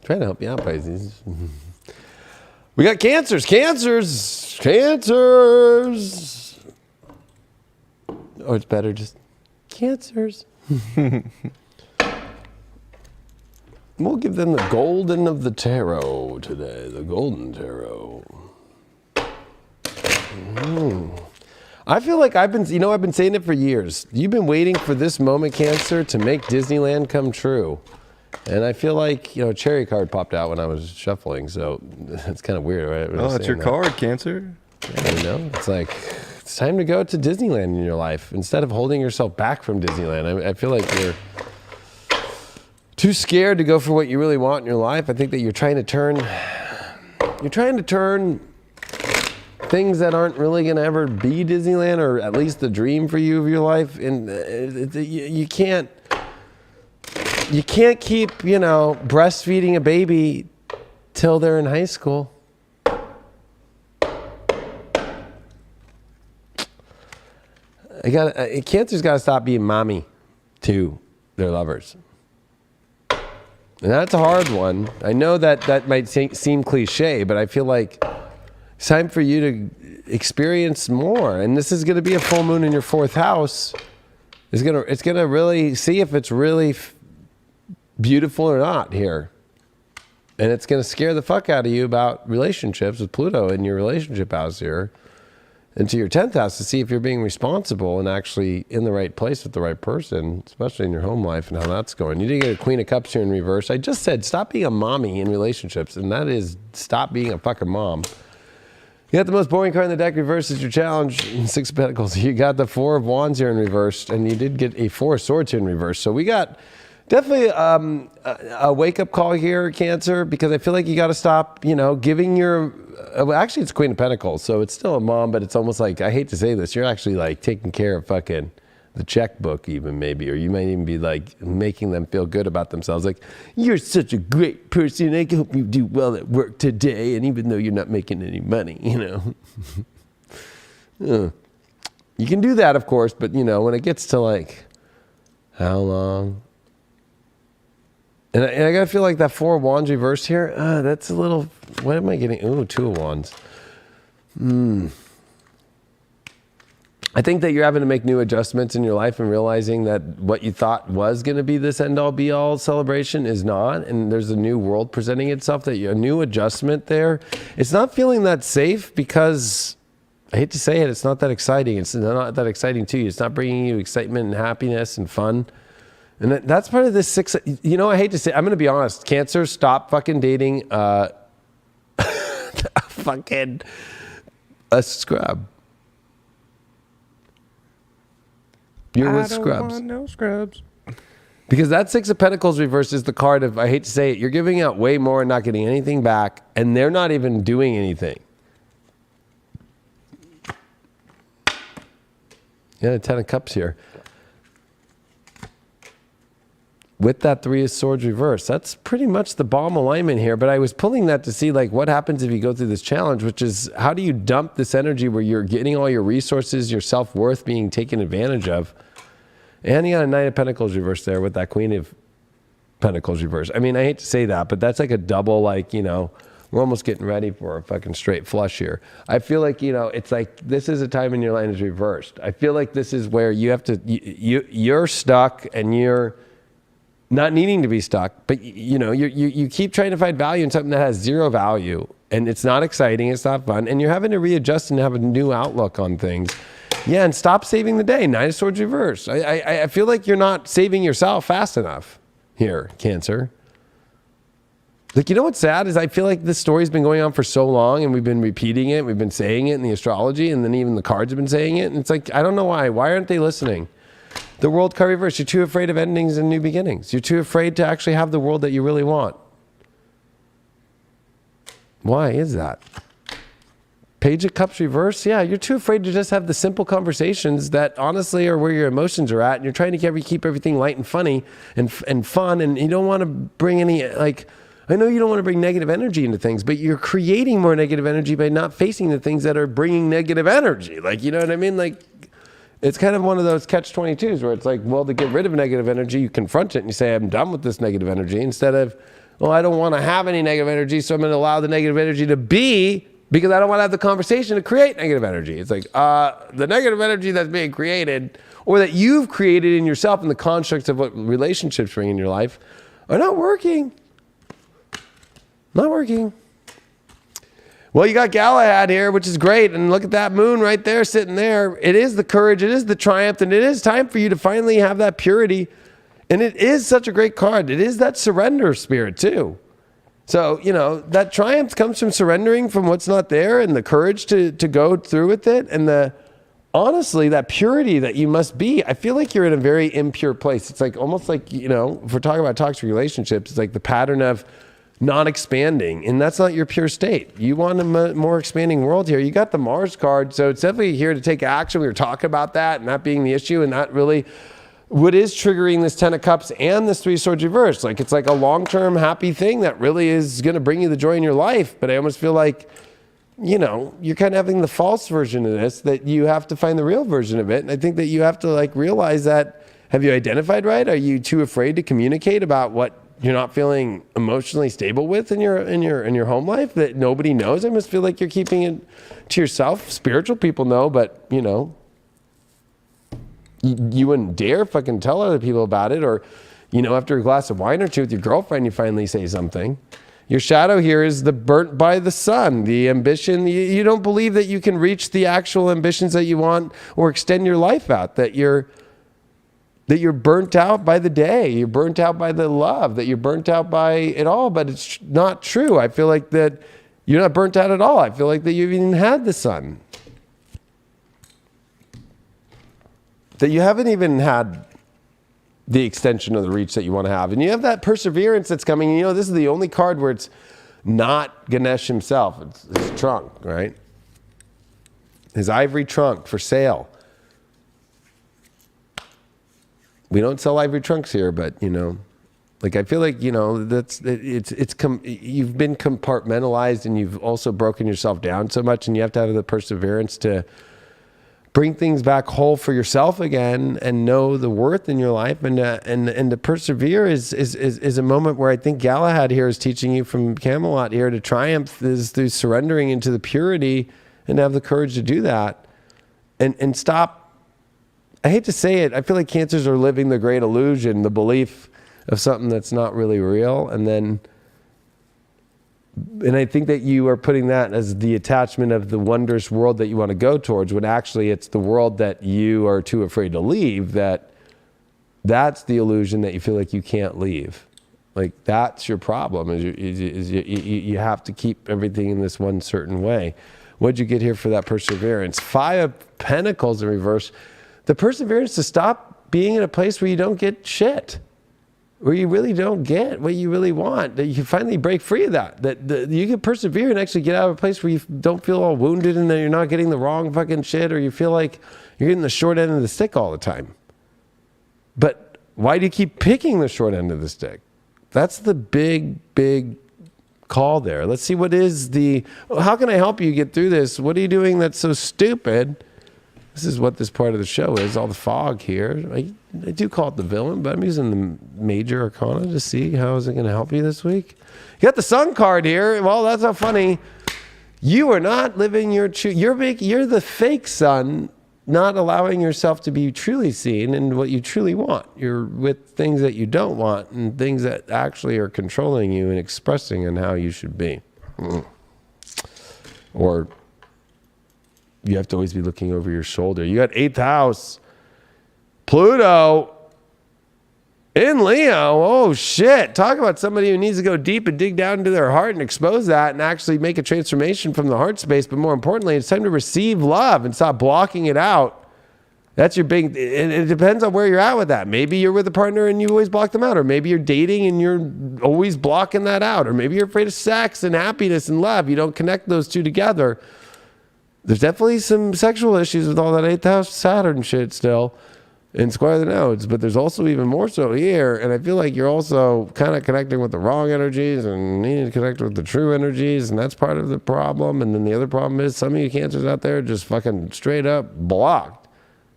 Trying to help you out, Pisces. We got cancers. Or it's better just cancers. We'll give them the golden of the tarot today. The golden tarot. I feel like I've been saying it for years. You've been waiting for this moment, Cancer, to make Disneyland come true. And I feel like, cherry card popped out when I was shuffling, so it's kind of weird, right? Oh, that's your card, Cancer. Yeah, it's like, it's time to go to Disneyland in your life. Instead of holding yourself back from Disneyland, I feel like you're too scared to go for what you really want in your life. I think that you're trying to turn things that aren't really going to ever be Disneyland, or at least the dream for you of your life. And you can't keep, breastfeeding a baby till they're in high school. Cancer's got to stop being mommy to their lovers. And that's a hard one. I know that might seem cliche, but I feel like it's time for you to experience more. And this is going to be a full moon in your 4th house. It's going to really see if it's really beautiful or not here. And it's going to scare the fuck out of you about relationships with Pluto in your relationship house here. Into your 10th house to see if you're being responsible and actually in the right place with the right person, especially in your home life and how that's going. You did get a Queen of Cups here in reverse. I just said stop being a mommy in relationships, and that is stop being a fucking mom. You got the most boring card in the deck. Reverse is your challenge. 6 of Pentacles. You got the 4 of Wands here in reverse, and you did get a 4 of Swords here in reverse. So we got definitely a wake-up call here, Cancer, because I feel like you got to stop, giving your... actually, it's Queen of Pentacles, so it's still a mom, but it's almost like, I hate to say this, you're actually like taking care of fucking the checkbook even maybe, or you might even be like making them feel good about themselves. Like, you're such a great person. I hope you do well at work today, and even though you're not making any money, You can do that, of course, but, when it gets to like, how long... And I gotta feel like that 4 of Wands reverse here, that's a little, what am I getting? Ooh, 2 of Wands. I think that you're having to make new adjustments in your life and realizing that what you thought was gonna be this end-all be-all celebration is not, and there's a new world presenting itself, a new adjustment there. It's not feeling that safe because, I hate to say it, it's not that exciting. It's not that exciting to you. It's not bringing you excitement and happiness and fun. And that's part of this 6. I hate to say, I'm going to be honest. Cancer, stop fucking dating a scrub. You're with scrubs. I don't want no scrubs. Because that 6 of Pentacles reverse is the card of, I hate to say it, you're giving out way more and not getting anything back, and they're not even doing anything. Yeah, the 10 of Cups here. With that 3 of Swords reverse, that's pretty much the bomb alignment here. But I was pulling that to see like what happens if you go through this challenge, which is how do you dump this energy where you're getting all your resources, your self-worth being taken advantage of. And you got a 9 of Pentacles reverse there with that Queen of Pentacles reverse. I mean, I hate to say that, but that's like a double, like, we're almost getting ready for a fucking straight flush here. I feel like, it's like this is a time in your line is reversed. I feel like this is where you have to, you're stuck and you're not needing to be stuck, but you keep trying to find value in something that has 0 value, and it's not exciting, it's not fun, and you're having to readjust and have a new outlook on things. Yeah, and stop saving the day. 9 of Swords reverse. I feel like you're not saving yourself fast enough here, Cancer. Like, what's sad is I feel like this story's been going on for so long, and we've been repeating it, we've been saying it in the astrology, and then even the cards have been saying it, and it's like, I don't know why. Why aren't they listening? The world card reverse. You're too afraid of endings and new beginnings. You're too afraid to actually have the world that you really want. Why is that? Page of Cups reverse. Yeah, you're too afraid to just have the simple conversations that honestly are where your emotions are at, and you're trying to keep everything light and funny and fun, and you don't want to bring any, like, I know you don't want to bring negative energy into things, but you're creating more negative energy by not facing the things that are bringing negative energy. Like, you know what I mean? Like, it's kind of one of those catch-22s where it's like, well, to get rid of negative energy, you confront it and you say, I'm done with this negative energy, instead of, Well, I don't want to have any negative energy, so I'm going to allow the negative energy to be because I don't want to have the conversation to create negative energy. It's like the negative energy that's being created or that you've created in yourself in the constructs of what relationships bring in your life are not working. Not working. Well, you got Galahad here, which is great. And look at that moon right there sitting there. It is the courage. It is the triumph. And it is time for you to finally have that purity. And it is such a great card. It is that surrender spirit too. So, that triumph comes from surrendering from what's not there and the courage to go through with it. And honestly, that purity that you must be, I feel like you're in a very impure place. It's like almost like, if we're talking about toxic relationships, it's like the pattern of not expanding. And that's not your pure state. You want a more expanding world here. You got the Mars card. So it's definitely here to take action. We were talking about that and that being the issue and not really what is triggering this 10 of Cups and this 3 of Swords reverse. Like it's like a long-term happy thing that really is going to bring you the joy in your life. But I almost feel like, you're kind of having the false version of this, that you have to find the real version of it. And I think that you have to realize that, have you identified right? Are you too afraid to communicate about what you're not feeling emotionally stable with in your home life that nobody knows? I must feel like you're keeping it to yourself. Spiritual people know, but you wouldn't dare fucking tell other people about it. Or, after a glass of wine or two with your girlfriend, you finally say something. Your shadow here is the burnt by the sun, the ambition. You don't believe that you can reach the actual ambitions that you want or extend your life out, that you're burnt out by the day, you're burnt out by the love, that you're burnt out by it all, but it's not true. I feel like that you're not burnt out at all. I feel like that you've even had the sun. That you haven't even had the extension of the reach that you want to have. And you have that perseverance that's coming. This is the only card where it's not Ganesh himself. It's his trunk, right? His ivory trunk for sale. We don't sell ivory trunks here, but I feel like you've been compartmentalized and you've also broken yourself down so much, and you have to have the perseverance to bring things back whole for yourself again and know the worth in your life, and to persevere is a moment where I think Galahad here is teaching you from Camelot here to triumph is through surrendering into the purity and have the courage to do that and stop. I hate to say it, I feel like Cancers are living the great illusion, the belief of something that's not really real. And I think that you are putting that as the attachment of the wondrous world that you want to go towards, when actually it's the world that you are too afraid to leave, that's the illusion that you feel like you can't leave. Like that's your problem, is you have to keep everything in this one certain way. What'd you get here for that perseverance? 5 of Pentacles in reverse. The perseverance to stop being in a place where you don't get shit, where you really don't get what you really want, that you finally break free of that you can persevere and actually get out of a place where you don't feel all wounded and that you're not getting the wrong fucking shit, or you feel like you're getting the short end of the stick all the time. But why do you keep picking the short end of the stick? That's the big call there. Let's see, how can I help you get through this? What are you doing that's so stupid? This is what this part of the show is, all the fog here. I do call it the villain, but I'm using the major arcana to see how is it going to help you this week. You got the sun card here. Well, that's not funny. You are not living your true, you're the fake sun, not allowing yourself to be truly seen and what you truly want. You're with things that you don't want and things that actually are controlling you and expressing on how you should be. Or you have to always be looking over your shoulder. You got 8th house. Pluto in Leo. Oh, shit. Talk about somebody who needs to go deep and dig down into their heart and expose that and actually make a transformation from the heart space. But more importantly, it's time to receive love and stop blocking it out. That's your big, and it depends on where you're at with that. Maybe you're with a partner and you always block them out. Or maybe you're dating and you're always blocking that out. Or maybe you're afraid of sex and happiness and love. You don't connect those two together. There's definitely some sexual issues with all that 8th house Saturn shit still in Square the Nodes, but there's also even more so here, and I feel like you're also kind of connecting with the wrong energies and needing to connect with the true energies, and that's part of the problem. And then the other problem is some of you Cancers out there are just fucking straight up blocked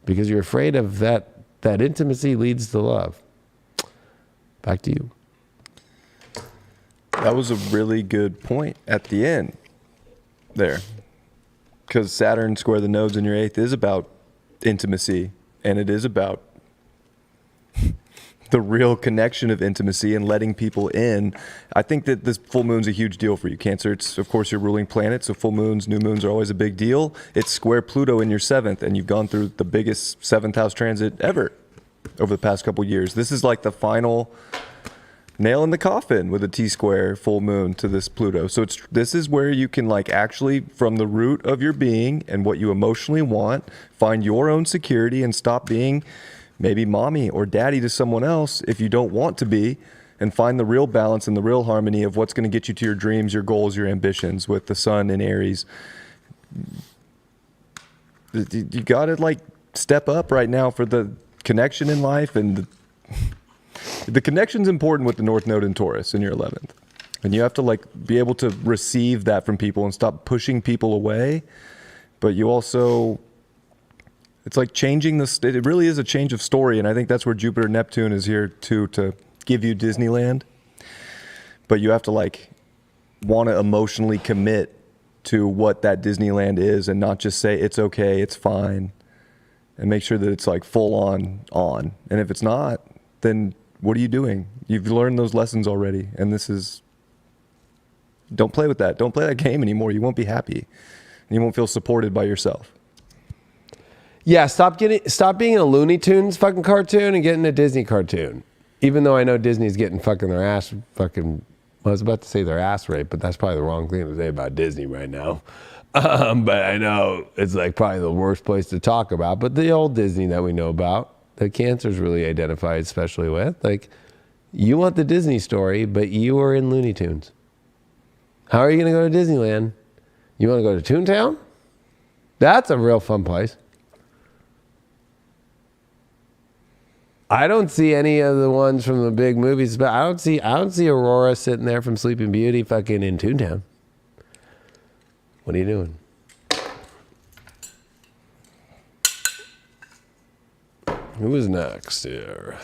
because you're afraid of that intimacy leads to love. Back to you. That was a really good point at the end there. Because Saturn square the nodes in your 8th is about intimacy, and it is about the real connection of intimacy and letting people in. I think that this full moon's a huge deal for you, Cancer. It's, of course, your ruling planet, so full moons, new moons are always a big deal. It's square Pluto in your 7th, and you've gone through the biggest 7th house transit ever over the past couple years. This is like the final nail in the coffin with a T-square full moon to this Pluto. So this is where you can like actually, from the root of your being and what you emotionally want, find your own security and stop being maybe mommy or daddy to someone else if you don't want to be, and find the real balance and the real harmony of what's going to get you to your dreams, your goals, your ambitions with the sun in Aries. You got to like step up right now for the connection in life, and the connection's important with the North Node in Taurus in your 11th. And you have to like be able to receive that from people and stop pushing people away. But you also, it's like changing it really is a change of story. And I think that's where Jupiter Neptune is here too, to give you Disneyland. But you have to like want to emotionally commit to what that Disneyland is and not just say it's okay, it's fine, and make sure that it's like full on. And if it's not, then what are you doing? You've learned those lessons already. And don't play with that. Don't play that game anymore. You won't be happy. And you won't feel supported by yourself. Yeah, stop being a Looney Tunes fucking cartoon and getting a Disney cartoon. Even though I know Disney's getting fucking their ass fucking, I was about to say their ass raped, but that's probably the wrong thing to say about Disney right now. But I know it's like probably the worst place to talk about. But the old Disney that we know about, that Cancer's really identified especially with, like, you want the Disney story, but you are in Looney Tunes. How are you going to go to Disneyland? You want to go to Toontown? That's a real fun place. I don't see any of the ones from the big movies, but I don't see Aurora sitting there from Sleeping Beauty fucking in Toontown. What are you doing? Who is next here?